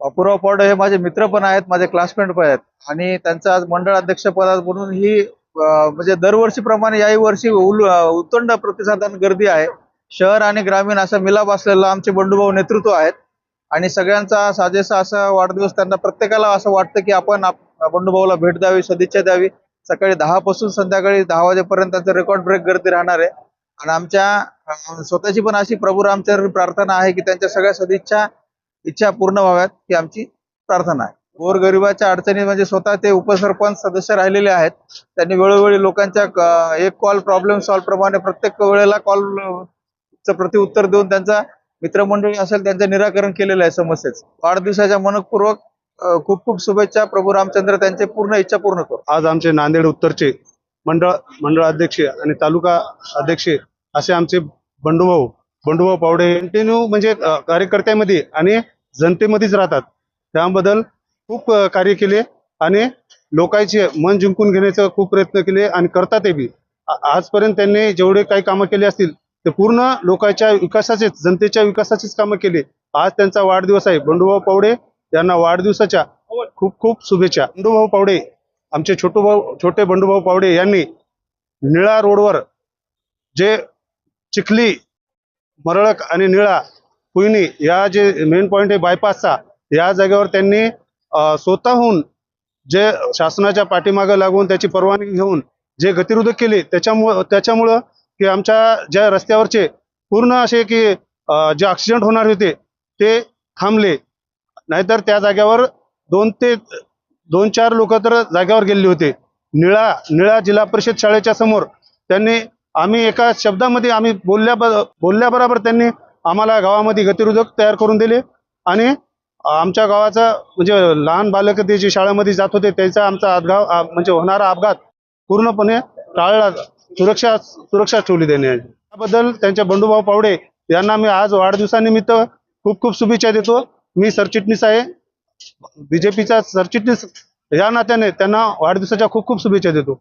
बापूराव पावडे हे माझे मित्र पण आहेत, माझे क्लासमेट पण आहेत आणि त्यांचं आज मंडळ अध्यक्ष पदात म्हणून ही म्हणजे दरवर्षीप्रमाणे याही वर्षी उतंड प्रतिसादान गर्दी आहे. शहर आणि ग्रामीण असा मिलाप असलेला आमचे बंडूभाऊ नेतृत्व आहेत आणि सगळ्यांचा साजेसा असा वाढदिवस त्यांना प्रत्येकाला असं वाटतं की आपण बंडूभाऊला भेट द्यावी, सदिच्छा द्यावी. सकाळी 10 पासून संध्याकाळी 10 वाजेपर्यंत त्यांचं रेकॉर्ड ब्रेक गर्दी राहणार आहे आणि आमच्या स्वतःची पण अशी प्रभू रामचंद्र प्रार्थना आहे की त्यांच्या सगळ्या सदिच्छा इच्छा पूर्ण व्हाव्यात ही आमची प्रार्थना आहे. गोरगरिबाच्या अडचणी म्हणजे स्वतः ते उपसरपंच सदस्य राहिलेले आहेत. त्यांनी वेळोवेळी लोकांच्या एक कॉल प्रॉब्लेम सॉल्व्ह प्रमाणे प्रत्येक वेळेला कॉल चं प्रत्युत्तर देऊन त्यांचा मित्रमंडळी असेल त्यांचं निराकरण केलेलं आहे समस्येचं. वाढदिवसाच्या मनपूर्वक खूप खूप शुभेच्छा. प्रभू रामचंद्र त्यांचे पूर्ण इच्छा पूर्ण करो. आज आमचे नांदेड उत्तरचे मंडळ अध्यक्ष आणि तालुका अध्यक्ष असे आमचे बंडूभाऊ पावडे कंटिन्यू म्हणजे कार्यकर्त्यामध्ये आणि जनतेमध्येच राहतात. त्याबद्दल खूप कार्य केले आणि लोकांचे मन जिंकून घेण्याचा खूप प्रयत्न केले आणि करतात ते बी. आजपर्यंत त्यांनी जेवढे काही कामं केले असतील ते पूर्ण लोकांच्या विकासाचेच, जनतेच्या विकासाचेच कामं केले. आज त्यांचा वाढदिवस आहे. बंडूभाऊ पावडे यांना वाढदिवसाच्या खूप खूप शुभेच्छा. बंडूभाऊ पावडे आमचे छोटे बंडूभाऊ पावडे यांनी निळा रोडवर जे चिखली, मरळक आणि निळा कुईनी या जे मेन पॉइंट आहे बायपासचा, या जागेवर त्यांनी स्वतःहून जे शासनाच्या पाठीमागे लागून त्याची परवानगी घेऊन जे गतिरोधक केले त्याच्यामुळं की आमच्या ज्या रस्त्यावरचे पूर्ण असे की जे ॲक्सिडेंट होणार होते ते थांबले. नाहीतर त्या जागेवर 2-4 लोक तर जागेवर गेलेले होते. निळा जिल्हा परिषद शाळेच्या समोर त्यांनी आम्ही एका शब्दामध्ये आम्ही बोलल्याबरोबर त्यांनी आम्हाला गावामध्ये गतिरोधक तयार करून दिले आणि आमच्या गावाचा म्हणजे लहान बालक ते जे शाळेमध्ये जात होते त्याचा आमचा म्हणजे होणारा अपघात पूर्णपणे टाळला. सुरक्षा ठेवली त्यांनी. त्याबद्दल त्यांच्या बंडूभाऊ पावडे यांना मी आज वाढदिवसानिमित्त खूप खूप शुभेच्छा देतो. मी सरचिटणीस आहे, बीजेपीचा सरचिटणीस या नात्याने त्यांना वाढदिवसाच्या खूप खूप शुभेच्छा देतो.